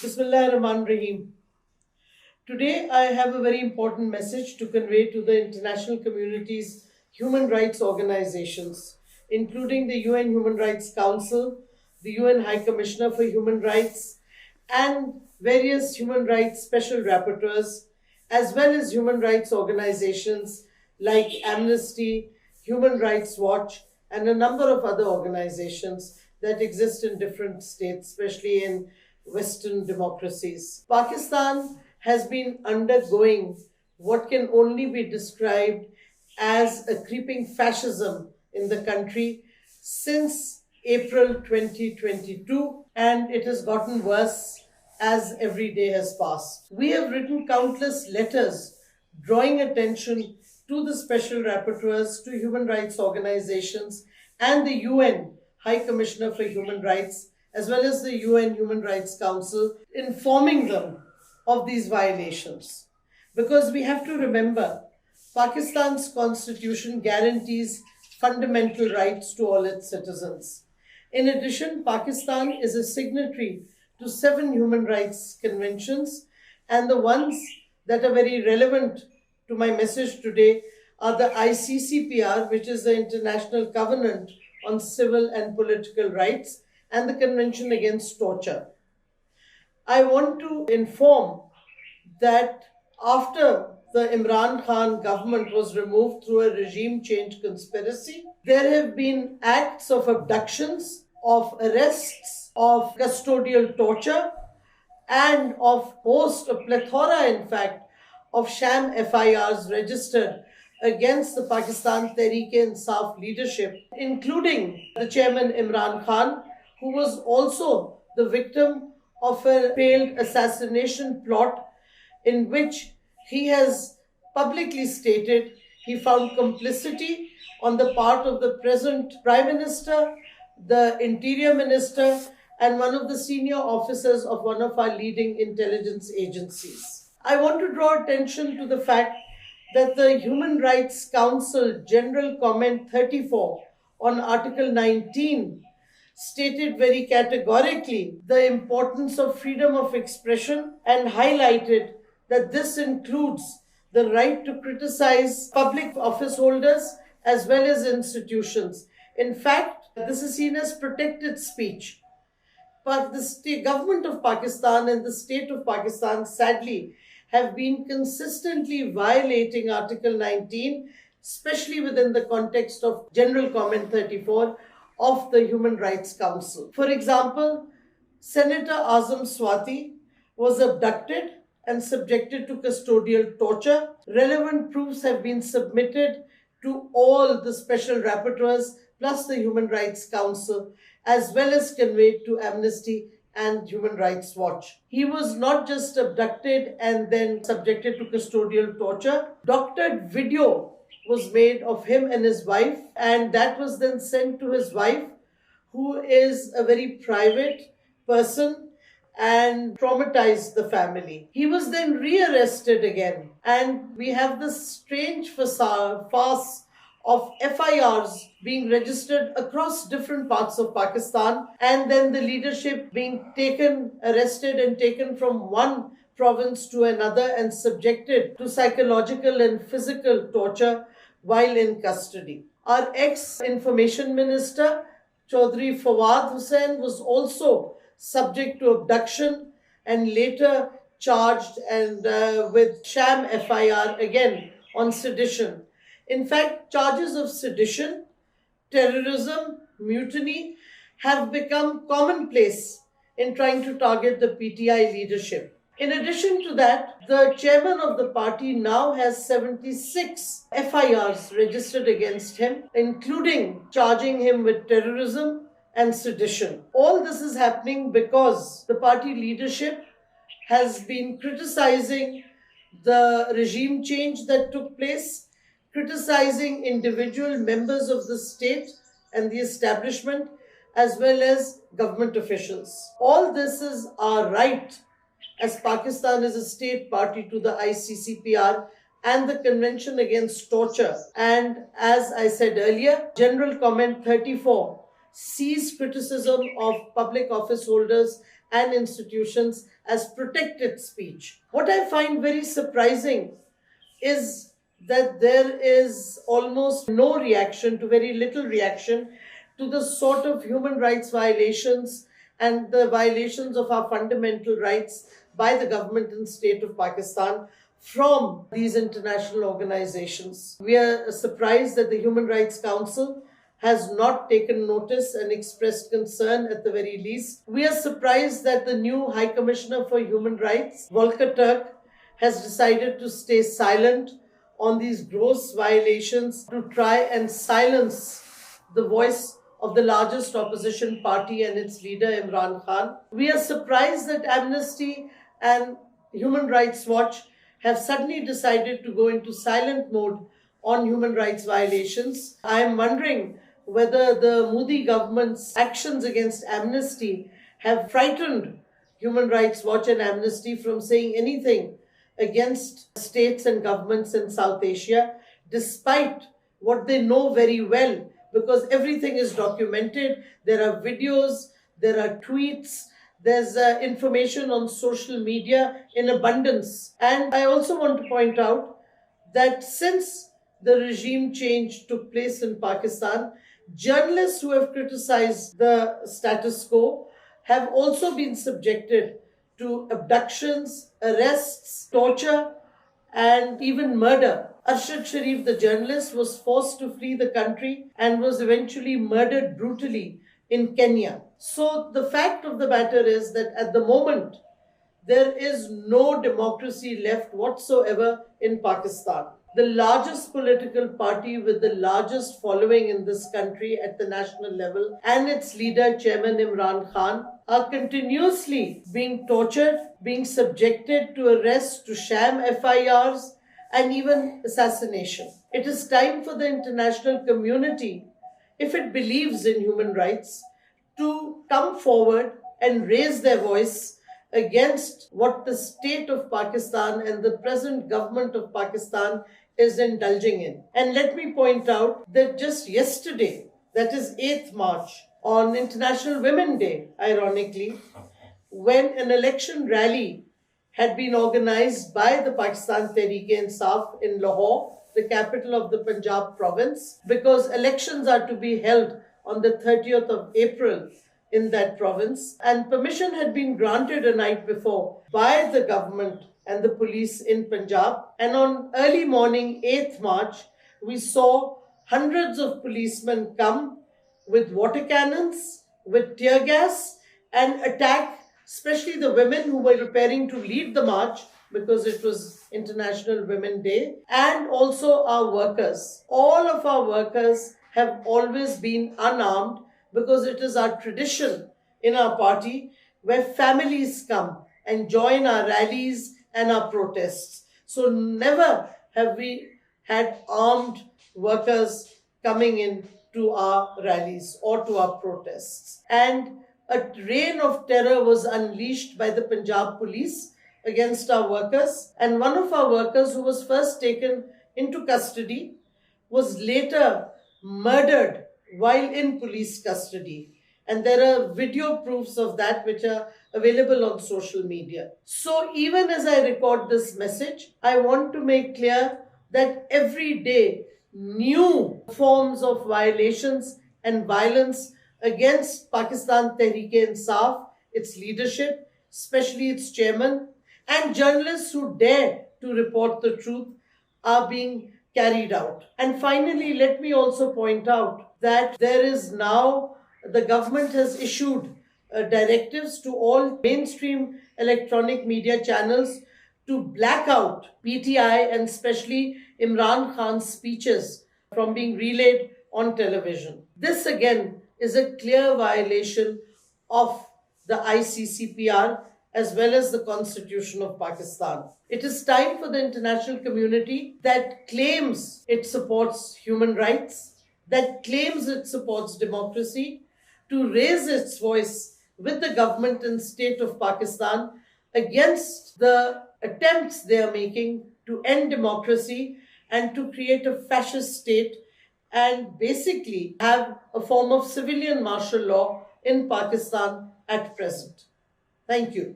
Bismillahirrahmanirrahim. Today, I have a very important message to convey to the international community's human rights organizations, including the UN Human Rights Council, the UN High Commissioner for Human Rights, and various human rights special rapporteurs, as well as human rights organizations like Amnesty, Human Rights Watch, and a number of other organizations that exist in different states, especially in Western democracies. Pakistan has been undergoing what can only be described as a creeping fascism in the country since April 2022, and it has gotten worse as every day has passed. We have written countless letters drawing attention to the special rapporteurs, to human rights organizations, and the UN High Commissioner for Human Rights, as well as the UN Human Rights Council, informing them of these violations. Because we have to remember, Pakistan's constitution guarantees fundamental rights to all its citizens. In addition, Pakistan is a signatory to 7 human rights conventions, and the ones that are very relevant to my message today are the ICCPR, which is the International Covenant on Civil and Political Rights, and the Convention Against Torture. I want to inform that after the Imran Khan government was removed through a regime change conspiracy, there have been acts of abductions, of arrests, of custodial torture, and of a plethora, in fact, of sham FIRs registered against the Pakistan Tehreek-e-Insaf leadership, including the chairman Imran Khan, who was also the victim of a failed assassination plot in which he has publicly stated he found complicity on the part of the present Prime Minister, the Interior Minister, and one of the senior officers of one of our leading intelligence agencies. I want to draw attention to the fact that the Human Rights Council General Comment 34 on Article 19 stated very categorically the importance of freedom of expression and highlighted that this includes the right to criticize public office holders as well as institutions. In fact, this is seen as protected speech. But the government of Pakistan and the state of Pakistan, sadly, have been consistently violating Article 19, especially within the context of General Comment 34 of the Human Rights Council. For example, Senator Azam Swati was abducted and subjected to custodial torture. Relevant proofs have been submitted to all the special rapporteurs plus the Human Rights Council, as well as conveyed to Amnesty and Human Rights Watch. He was not just abducted and then subjected to custodial torture. Doctored video was made of him and his wife, and that was then sent to his wife, who is a very private person, and traumatized the family. He was then rearrested again, and we have this strange farce of FIRs being registered across different parts of Pakistan, and then the leadership being arrested and taken from one province to another and subjected to psychological and physical torture while in custody. Our ex-information minister, Chaudhry Fawad Hussain, was also subject to abduction and later charged and with sham FIR again on sedition. In fact, charges of sedition, terrorism, mutiny have become commonplace in trying to target the PTI leadership. In addition to that, the chairman of the party now has 76 FIRs registered against him, including charging him with terrorism and sedition. All this is happening because the party leadership has been criticizing the regime change that took place, criticizing individual members of the state and the establishment, as well as government officials. All this is our right, as Pakistan is a state party to the ICCPR and the Convention Against Torture. And as I said earlier, General Comment 34 sees criticism of public office holders and institutions as protected speech. What I find very surprising is that there is almost no reaction, to very little reaction, to the sort of human rights violations and the violations of our fundamental rights by the government and state of Pakistan from these international organizations. We are surprised that the Human Rights Council has not taken notice and expressed concern at the very least. We are surprised that the new High Commissioner for Human Rights, Volker Turk, has decided to stay silent on these gross violations to try and silence the voice of the largest opposition party and its leader, Imran Khan. We are surprised that Amnesty and Human Rights Watch have suddenly decided to go into silent mode on human rights violations. I am wondering whether the Modi government's actions against Amnesty have frightened Human Rights Watch and Amnesty from saying anything against states and governments in South Asia, despite what they know very well, because everything is documented. There are videos, there are tweets, there's information on social media in abundance. And I also want to point out that since the regime change took place in Pakistan, journalists who have criticized the status quo have also been subjected to abductions, arrests, torture, and even murder. Arshad Sharif, the journalist, was forced to flee the country and was eventually murdered brutally in Kenya. So the fact of the matter is that at the moment, there is no democracy left whatsoever in Pakistan. The largest political party with the largest following in this country at the national level and its leader, Chairman Imran Khan, are continuously being tortured, being subjected to arrest, to sham FIRs, and even assassination. It is time for the international community, if it believes in human rights, to come forward and raise their voice against what the state of Pakistan and the present government of Pakistan is indulging in. And let me point out that just yesterday, that is 8th March, on International Women's Day, ironically, when an election rally had been organized by the Pakistan Tehreek-e-Insaf in Lahore, the capital of the Punjab province, because elections are to be held on the 30th of April in that province, and permission had been granted a night before by the government and the police in Punjab. And on early morning, 8th March, we saw hundreds of policemen come with water cannons, with tear gas, and attack especially the women who were preparing to lead the march, because it was International Women's Day, and also our workers. All of our workers have always been unarmed, because it is our tradition in our party where families come and join our rallies and our protests. So never have we had armed workers coming in to our rallies or to our protests. And a reign of terror was unleashed by the Punjab police against our workers. And one of our workers, who was first taken into custody, was later murdered while in police custody. And there are video proofs of that which are available on social media. So even as I record this message, I want to make clear that every day new forms of violations and violence against Pakistan Tehreek-e-Insaf, its leadership, especially its chairman, and journalists who dare to report the truth are being carried out. And finally, let me also point out that there is now, the government has issued directives to all mainstream electronic media channels to black out PTI and especially Imran Khan's speeches from being relayed on television. This again is a clear violation of the ICCPR as well as the Constitution of Pakistan. It is time for the international community that claims it supports human rights, that claims it supports democracy, to raise its voice with the government and state of Pakistan against the attempts they are making to end democracy and to create a fascist state and basically have a form of civilian martial law in Pakistan at present. Thank you.